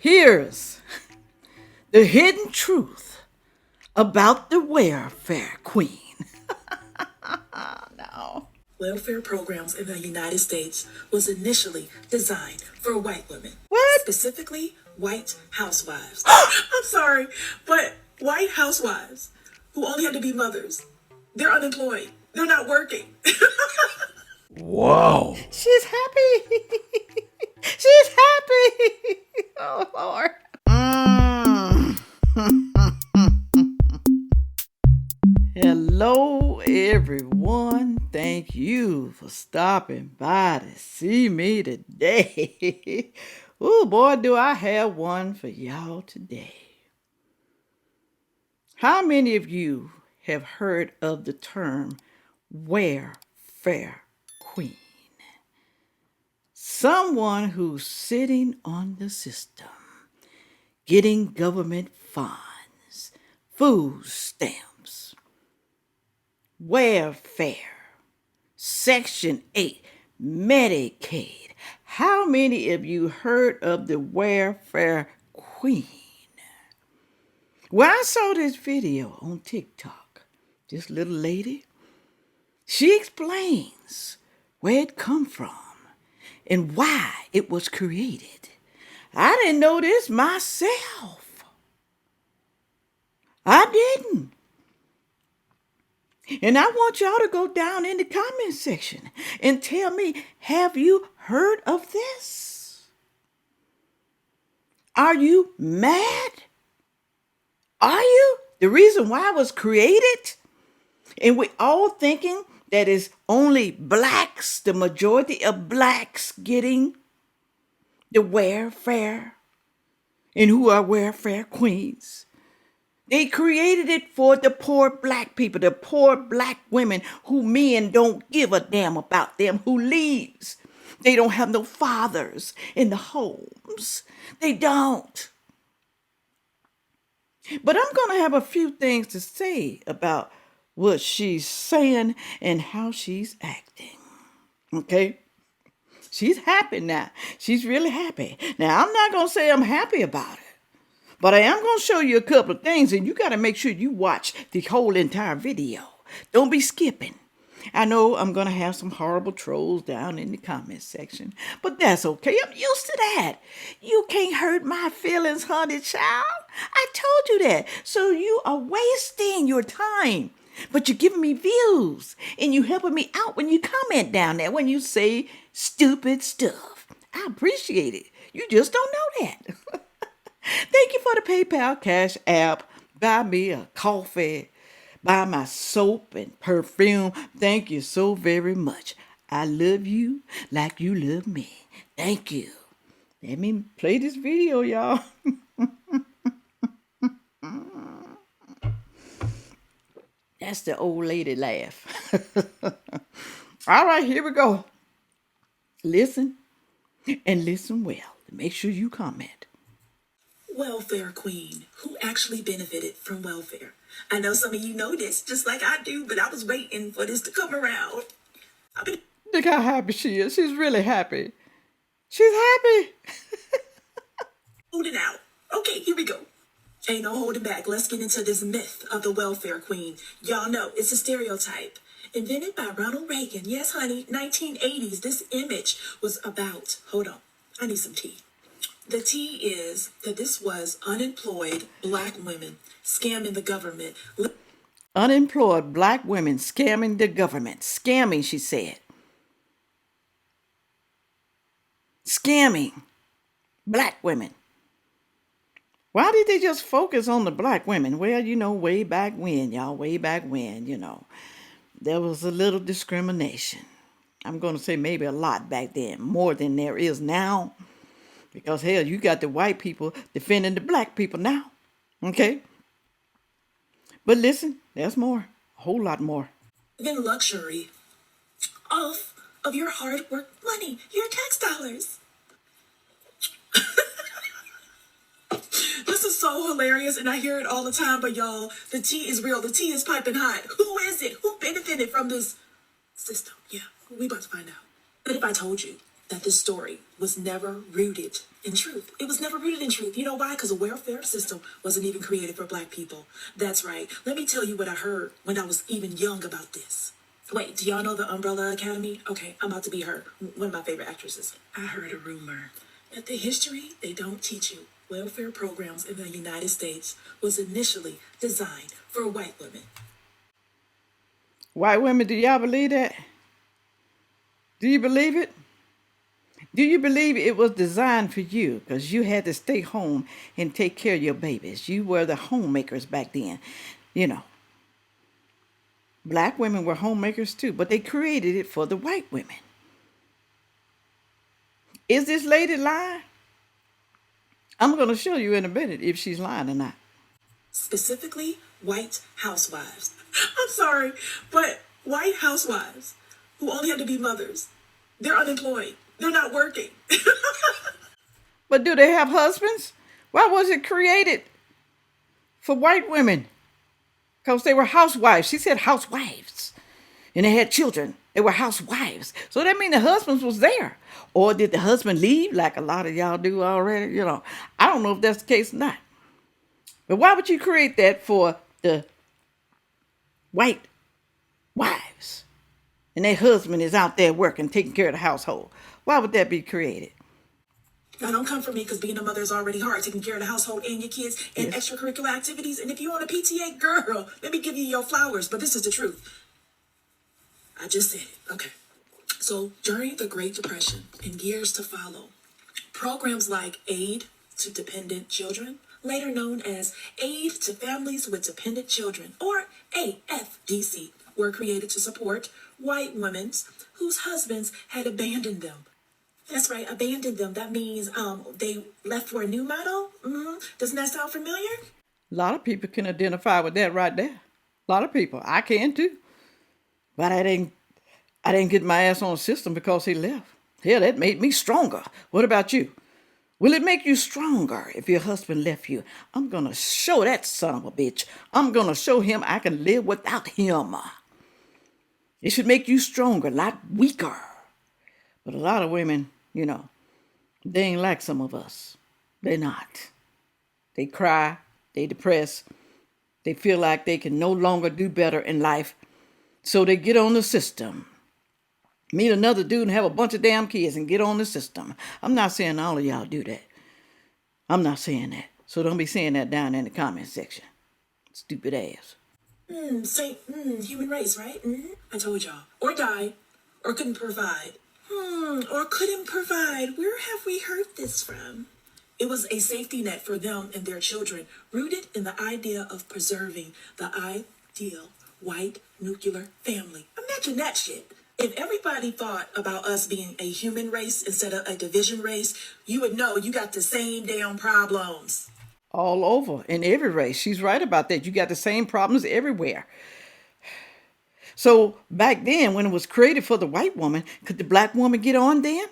Here's the hidden truth about the welfare queen. No. Welfare programs in the United States was initially designed for white women. What? Specifically, white housewives. I'm sorry, but white housewives who only had to be mothers. They're unemployed. They're not working. Whoa. She's happy. She's happy. Oh, Lord. Hello, everyone. Thank you for stopping by to see me today. Oh, boy, do I have one for y'all today. How many of you have heard of the term welfare queen? Someone who's sitting on the system, getting government funds, food stamps, welfare, Section 8, Medicaid. How many of you heard of the welfare queen? When I saw this video on TikTok, this little lady, she explains where it come from and why it was created. I didn't know this myself. I didn't. And I want y'all to go down in the comment section and tell me, have you heard of this? Are you mad? Are you? The reason why it was created? And we all thinking that it's only blacks, the majority of blacks getting the welfare and who are welfare queens. They created it for the poor black people, the poor black women who men don't give a damn about them, who leaves. They don't have no fathers in the homes. They don't. But I'm going to have a few things to say about what she's saying and how she's acting. Okay? She's happy now. She's really happy. Now, I'm not going to say I'm happy about it. But I am going to show you a couple of things, and you got to make sure you watch the whole entire video. Don't be skipping. I know I'm going to have some horrible trolls down in the comment section, but that's okay. I'm used to that. You can't hurt my feelings, honey child. I told you that. So you are wasting your time, but you're giving me views, and you helping me out when you comment down there, when you say stupid stuff. I appreciate it. You just don't know that. Thank you for the PayPal Cash App. Buy me a coffee. Buy my soap and perfume. Thank you so very much. I love you like you love me. Thank you. Let me play this video, y'all. That's the old lady laugh. All right, here we go. Listen and listen well. Make sure you comment. Welfare queen who actually benefited from welfare. I know some of you know this just like I do, but I was waiting for this to come around. Look how happy she is. She's really happy. She's happy. Holding out. Okay, here we go. Ain't no holding back. Let's get into this myth of the welfare queen. Y'all know it's a stereotype. Invented by Ronald Reagan. Yes, honey, 1980s. This image was about, hold on, I need some tea. The tea is that this was unemployed black women scamming the government. Unemployed black women scamming the government. Scamming, she said. Scamming black women. Why did they just focus on the black women? Well, you know, way back when, y'all, way back when, you know, there was a little discrimination. I'm going to say maybe a lot back then, more than there is now. Because, hell, you got the white people defending the black people now. Okay? But listen, there's more. A whole lot more. Then luxury off of your hard work money, your tax dollars. This is so hilarious, and I hear it all the time, but y'all, the tea is real. The tea is piping hot. Who is it? Who benefited from this system? Yeah, we about to find out. But if I told you that this story was never rooted in truth. It was never rooted in truth. You know why? Because a welfare system wasn't even created for Black people. That's right. Let me tell you what I heard when I was even young about this. Wait, do y'all know the Umbrella Academy? Okay, I'm about to be her, one of my favorite actresses. I heard a rumor that the history they don't teach you, welfare programs in the United States, was initially designed for white women. White women, do y'all believe that? Do you believe it? Do you believe it was designed for you? Because you had to stay home and take care of your babies. You were the homemakers back then. You know, Black women were homemakers too, but they created it for the white women. Is this lady lying? I'm going to show you in a minute if she's lying or not. Specifically, white housewives. I'm sorry, but white housewives who only had to be mothers, they're unemployed. They're not working. But do they have husbands? Why was it created for white women? Because they were housewives. She said housewives. And they had children. They were housewives. So that means the husbands was there. Or did the husband leave like a lot of y'all do already? You know, I don't know if that's the case or not. But why would you create that for the white wives? And their husband is out there working, taking care of the household. Why would that be created? Now, don't come for me because being a mother is already hard, taking care of the household and your kids and Yes. extracurricular activities. And if you're on a PTA, girl, let me give you your flowers. But this is the truth. I just said it. Okay. So during the Great Depression and years to follow, programs like Aid to Dependent Children, later known as Aid to Families with Dependent Children, or AFDC, were created to support white women whose husbands had abandoned them. That's right, abandoned them. That means they left for a new model. Doesn't that sound familiar? A lot of people can identify with that right there. A lot of people. I can too. But I didn't get my ass on the system because he left. Hell, that made me stronger. What about you? Will it make you stronger if your husband left you? I'm going to show that son of a bitch. I'm going to show him I can live without him. It should make you stronger, not weaker. But a lot of women, you know, they ain't like some of us. They're not. They cry. They depress. They feel like they can no longer do better in life. So they get on the system. Meet another dude and have a bunch of damn kids and get on the system. I'm not saying all of y'all do that. I'm not saying that. So don't be saying that down in the comment section. Stupid ass. Human race, right? I told y'all. Or died. Or couldn't provide. Or couldn't provide. Where have we heard this from? It was a safety net for them and their children, rooted in the idea of preserving the ideal white nuclear family. Imagine that shit. If everybody thought about us being a human race instead of a division race, you would know you got the same damn problems. All over, in every race. She's right about that. You got the same problems everywhere. So back then, when it was created for the white woman, could the black woman get on then?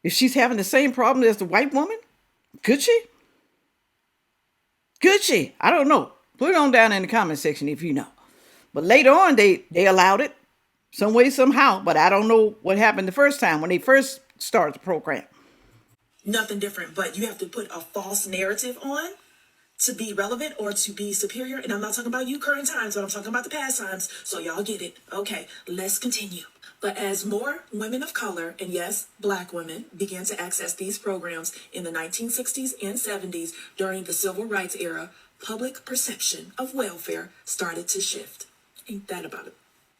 If she's having the same problem as the white woman, could she? Could she? I don't know. Put it on down in the comment section if you know. But later on, they allowed it some way, somehow. But I don't know what happened the first time when they first started the program. Nothing different, but you have to put a false narrative on to be relevant or to be superior. And I'm not talking about you current times, but I'm talking about the past times. So y'all get it. Okay, let's continue. But as more women of color, and yes, black women, began to access these programs in the 1960s and 70s during the civil rights era, public perception of welfare started to shift. Ain't that about it?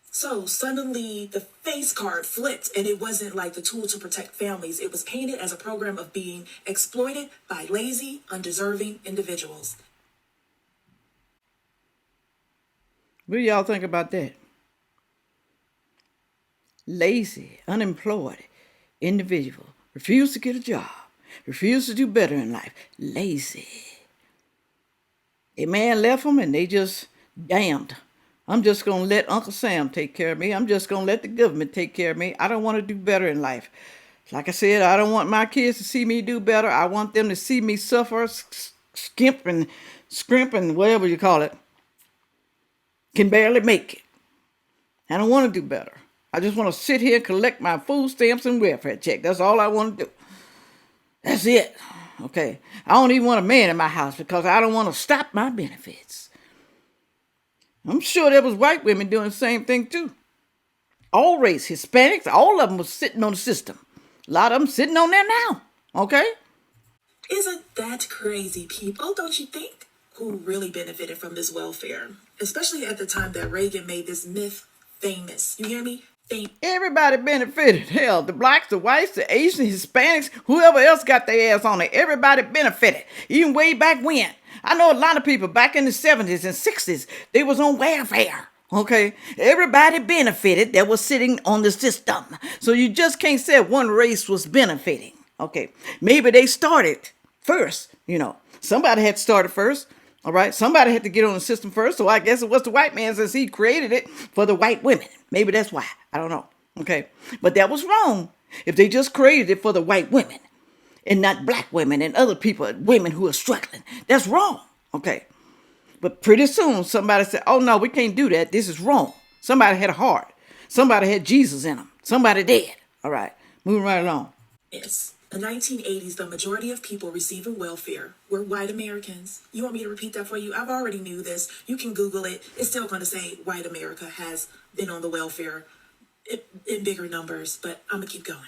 So suddenly the face card flipped, and it wasn't like the tool to protect families. It was painted as a program of being exploited by lazy, undeserving individuals. What do y'all think about that? Lazy, unemployed individual, refuse to get a job, refuse to do better in life, lazy. A man left them and they just damned. I'm just going to let Uncle Sam take care of me. I'm just going to let the government take care of me. I don't want to do better in life. Like I said, I don't want my kids to see me do better. I want them to see me suffer, skimp and scrimp and whatever you call it. Can barely make it. I don't want to do better. I just want to sit here and collect my food stamps and welfare check. That's all I want to do. That's it. Okay. I don't even want a man in my house because I don't want to stop my benefits. I'm sure there was white women doing the same thing too. All race, Hispanics, all of them was sitting on the system. A lot of them sitting on there now. Okay? Isn't that crazy, people? Don't you think? Who really benefited from this welfare? Especially at the time that Reagan made this myth famous. You hear me? Everybody benefited. Hell, the blacks, the whites, the Asians, Hispanics, whoever else got their ass on it. Everybody benefited. Even way back when. I know a lot of people back in the 70s and 60s, they was on welfare. Okay? Everybody benefited that was sitting on the system. So you just can't say one race was benefiting. Okay? Maybe they started first, Somebody had started first. All right, somebody had to get on the system first, so I guess it was the white man since he created it for the white women. Maybe that's why. I don't know. Okay, but that was wrong if they just created it for the white women and not black women and other people, women who are struggling. That's wrong. Okay, but pretty soon somebody said, oh no, we can't do that. This is wrong. Somebody had a heart. Somebody had Jesus in them. Somebody did. All right, moving right along. Yes. In the 1980s, the majority of people receiving welfare were white Americans. You want me to repeat that for you? I've already knew this. You can Google it. It's still going to say white America has been on the welfare in bigger numbers, but I'm going to keep going.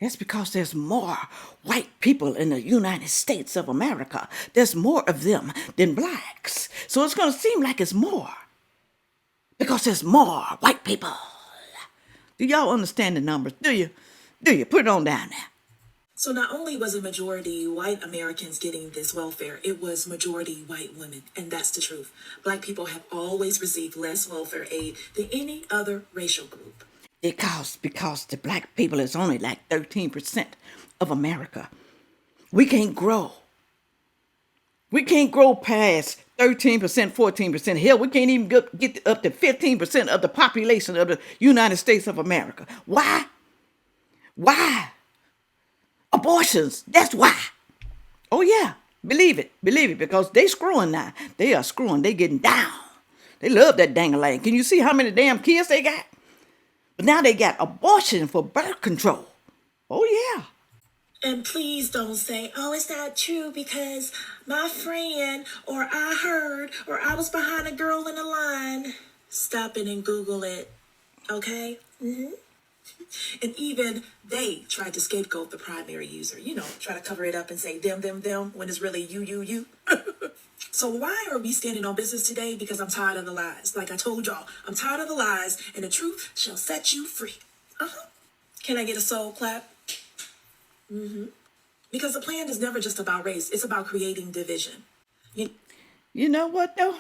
That's because there's more white people in the United States of America. There's more of them than blacks. So it's going to seem like it's more because there's more white people. Do y'all understand the numbers? Do you? Put it on down there. So not only was a majority white Americans getting this welfare, it was majority white women. And that's the truth. Black people have always received less welfare aid than any other racial group. Because the black people is only like 13% of America. We can't grow. We can't grow past 13%, 14%. Hell, we can't even get up to 15% of the population of the United States of America. Why? Abortions, that's why. Oh yeah, believe it, because they screwing now. They are screwing, they getting down. They love that dang-a-lang. Can you see how many damn kids they got? But now they got abortion for birth control. Oh yeah. And please don't say, oh, it's not true because my friend or I heard or I was behind a girl in a line. Stop it and Google it, okay? Mm-hmm. And even they tried to scapegoat the primary user, try to cover it up and say them, when it's really you. So why are we standing on business today? Because I'm tired of the lies. Like I told y'all, I'm tired of the lies and the truth shall set you free. Can I get a soul clap? Mm-hmm. Because the plan is never just about race. It's about creating division. You know what though?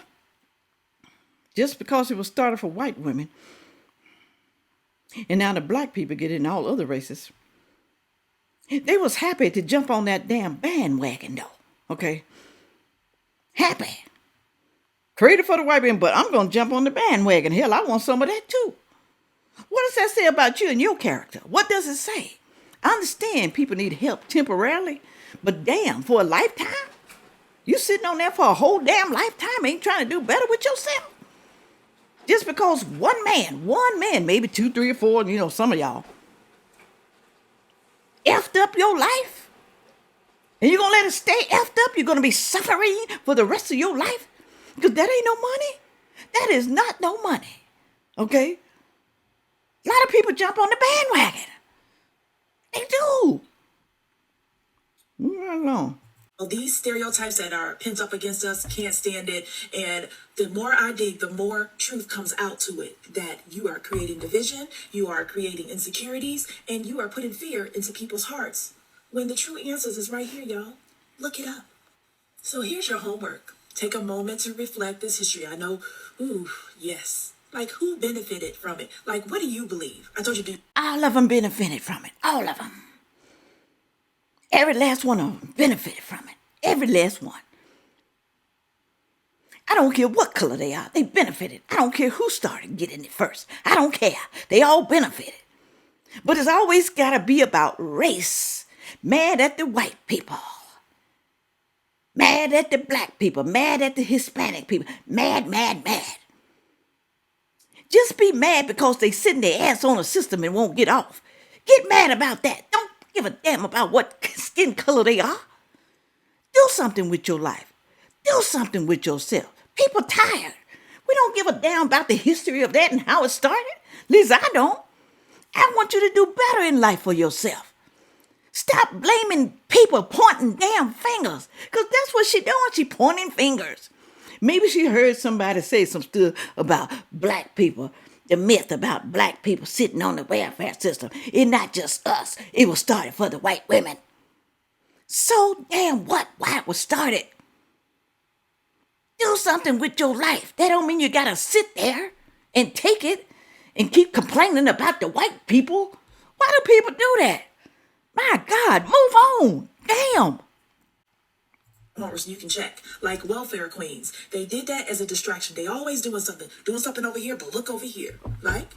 Just because it was started for white women, and now the black people get it in all other races. They was happy to jump on that damn bandwagon though. Okay? Happy. Created for the white man, but I'm going to jump on the bandwagon. Hell, I want some of that too. What does that say about you and your character? What does it say? I understand people need help temporarily, but damn, for a lifetime? You sitting on there for a whole damn lifetime ain't trying to do better with yourself? Just because one man, maybe 2, 3, or 4, some of y'all, effed up your life? And you're going to let it stay effed up? You're going to be suffering for the rest of your life? Because that ain't no money. That is not no money. Okay? A lot of people jump on the bandwagon. They do. Move right along. These stereotypes that are pent up against us can't stand it. And the more I dig, the more truth comes out to it. That you are creating division, you are creating insecurities, and you are putting fear into people's hearts. When the true answers is right here, y'all. Look it up. So here's your homework. Take a moment to reflect this history. I know, yes. Like, who benefited from it? Like, what do you believe? I told you to. All of them benefited from it. All of them. Every last one of them benefited from it. Every last one. I don't care what color they are. They benefited. I don't care who started getting it first. I don't care. They all benefited. But it's always got to be about race. Mad at the white people. Mad at the black people. Mad at the Hispanic people. Mad. Just be mad because they sitting their ass on a system and won't get off. Get mad about that. Don't give a damn about what skin color they are. Do something with your life. Do something with yourself. People tired. We don't give a damn about the history of that and how it started. At least I don't. I want you to do better in life for yourself. Stop blaming people, pointing damn fingers. Because that's what she doing. She pointing fingers. Maybe she heard somebody say some stuff about black people. The myth about black people sitting on the welfare system. It's not just us. It was started for the white women. So damn what? Why it was started? Do something with your life. That don't mean you gotta sit there and take it and keep complaining about the white people. Why do people do that? My God, move on. Damn. Morals you can check, like welfare queens. They did that as a distraction. They always doing something over here, but look over here. Like,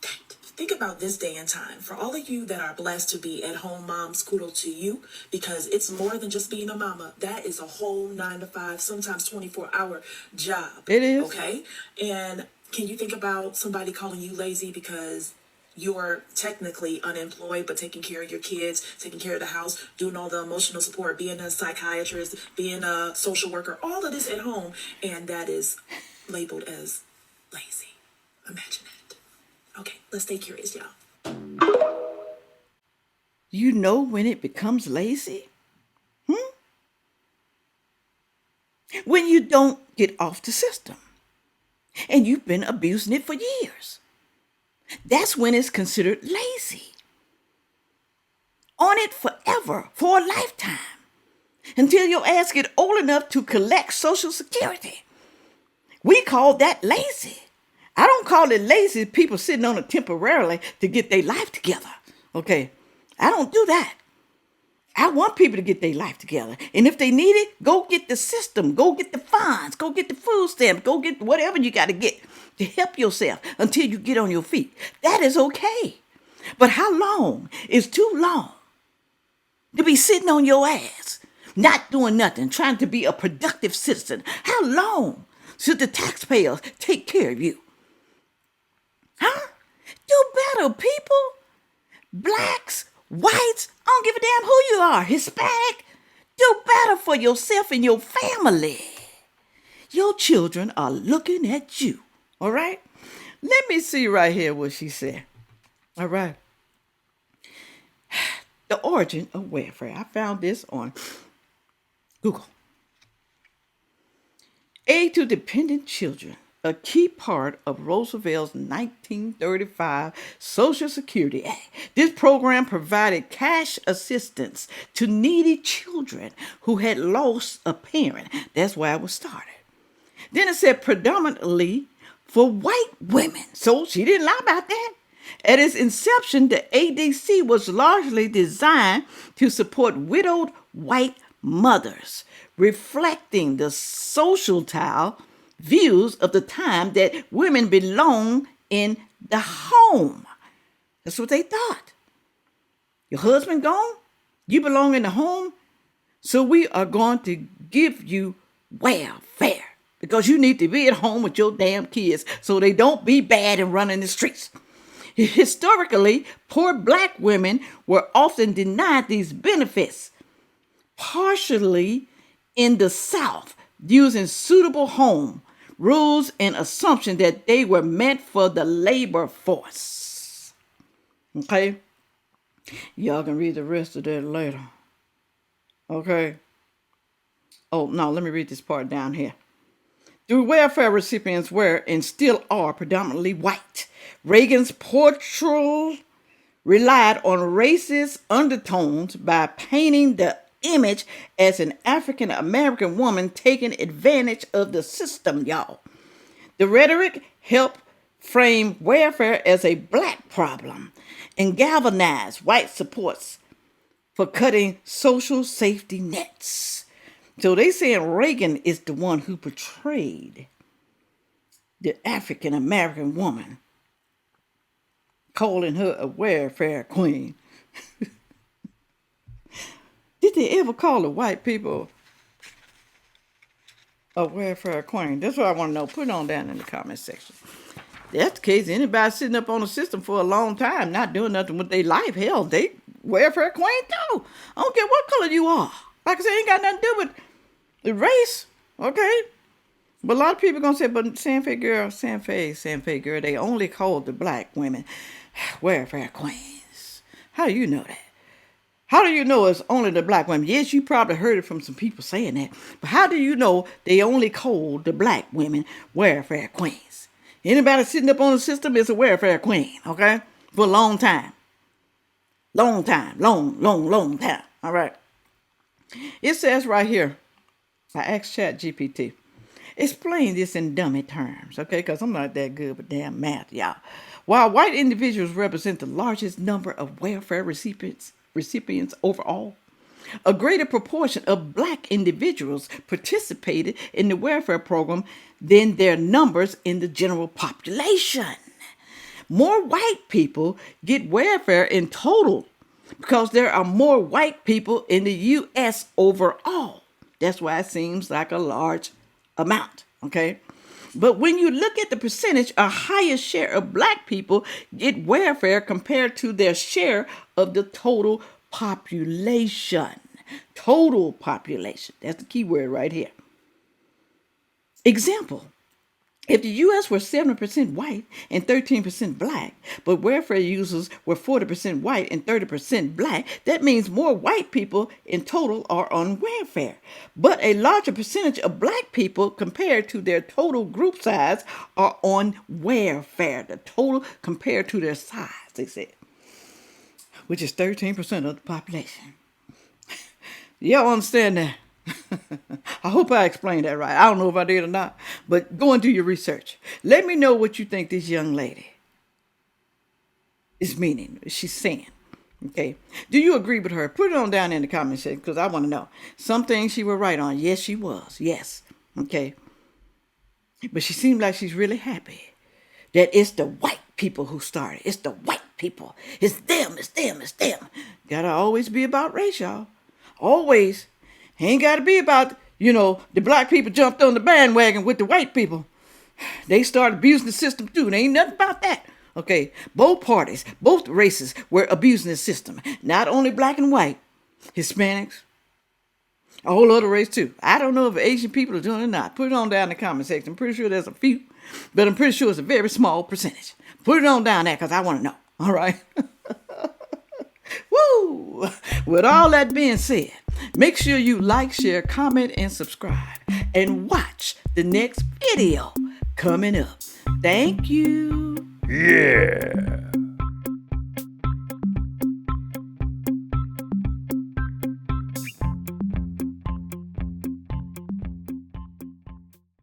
think about this day and time. For all of you that are blessed to be at home moms, kudos to you, because it's more than just being a mama. That is a whole 9 to 5, sometimes 24-hour job. It is. Okay? And can you think about somebody calling you lazy because you're technically unemployed, but taking care of your kids, taking care of the house, doing all the emotional support, being a psychiatrist, being a social worker, all of this at home, and that is labeled as lazy. Imagine it. Okay, let's stay curious, y'all. You know when it becomes lazy? When you don't get off the system and you've been abusing it for years. That's when it's considered lazy. On it forever, for a lifetime, until your ass get old enough to collect Social Security. We call that lazy. I don't call it lazy people sitting on it temporarily to get their life together. Okay, I don't do that. I want people to get their life together. And if they need it, go get the system. Go get the funds. Go get the food stamps. Go get whatever you got to get to help yourself until you get on your feet. That is okay. But how long is too long to be sitting on your ass, not doing nothing, trying to be a productive citizen? How long should the taxpayers take care of you? Huh? Do better, people. Blacks, whites, I don't give a damn who you are, Hispanic. Do better for yourself and your family. Your children are looking at you, all right? Let me see right here what she said, all right? The origin of welfare. I found this on Google. Aid to dependent children, a key part of Roosevelt's 1935 Social Security Act. This program provided cash assistance to needy children who had lost a parent. That's why it was started. Then it said predominantly for white women. So she didn't lie about that. At its inception, the ADC was largely designed to support widowed white mothers, reflecting the societal views of the time that women belong in the home. That's what they thought. Your husband gone, you belong in the home, so we are going to give you welfare because you need to be at home with your damn kids so they don't be bad and run in the streets. Historically, poor black women were often denied these benefits, partially in the South, using suitable home rules and assumption that they were meant for the labor force. Okay? Y'all can read the rest of that later. Okay? Oh, no, let me read this part down here. The welfare recipients were and still are predominantly white. Reagan's portrayal relied on racist undertones by painting the image as an African American woman taking advantage of the system, y'all. The rhetoric helped frame welfare as a black problem and galvanize white supports for cutting social safety nets. So they saying Reagan is the one who portrayed the African American woman, calling her a welfare queen. Did they ever call the white people a welfare queen? That's what I want to know. Put it on down in the comment section. that's the case, anybody sitting up on the system for a long time, not doing nothing with their life, hell, they welfare queen too. I don't care what color you are. Like I said, ain't got nothing to do with the race, okay? But a lot of people gonna say, but Sandfay girl, they only called the black women welfare queens. How do you know that? How do you know it's only the black women? Yes, you probably heard it from some people saying that. But how do you know they only called the black women welfare queens? Anybody sitting up on the system is a welfare queen, okay? For a long time. Long time. Long time. All right. It says right here, I asked ChatGPT, explain this in dummy terms, okay? Because I'm not that good with damn math, y'all. While white individuals represent the largest number of welfare recipients overall, a greater proportion of black individuals participated in the welfare program than their numbers in the general population. More white people get welfare in total because there are more white people in the U.S. overall. That's why it seems like a large amount, okay? But when you look at the percentage, a higher share of black people get welfare compared to their share of the total population. Total population. That's the key word right here. Example. If the U.S. were 70% white and 13% black, but welfare users were 40% white and 30% black, that means more white people in total are on welfare. But a larger percentage of black people compared to their total group size are on welfare. The total compared to their size, they said, which is 13% of the population. Y'all understand that? I hope I explained that right. I don't know if I did or not, but go and do your research. Let me know what you think this young lady is meaning, she's saying. Okay. Do you agree with her? Put it on down in the comment section because I want to know. Some things she was right on. Yes, she was. Yes. Okay. But she seemed like she's really happy that it's the white people who started. It's the white people. It's them. It's them. It's them. Gotta always be about race, y'all. Always. Ain't got to be about, the black people jumped on the bandwagon with the white people. They started abusing the system too. There ain't nothing about that. Okay, both parties, both races were abusing the system. Not only black and white, Hispanics, a whole other race too. I don't know if Asian people are doing it or not. Put it on down in the comment section. I'm pretty sure there's a few, but I'm pretty sure it's a very small percentage. Put it on down there because I want to know. All right. Woo! With all that being said, make sure you like, share, comment, and subscribe. And watch the next video coming up. Thank you. Yeah.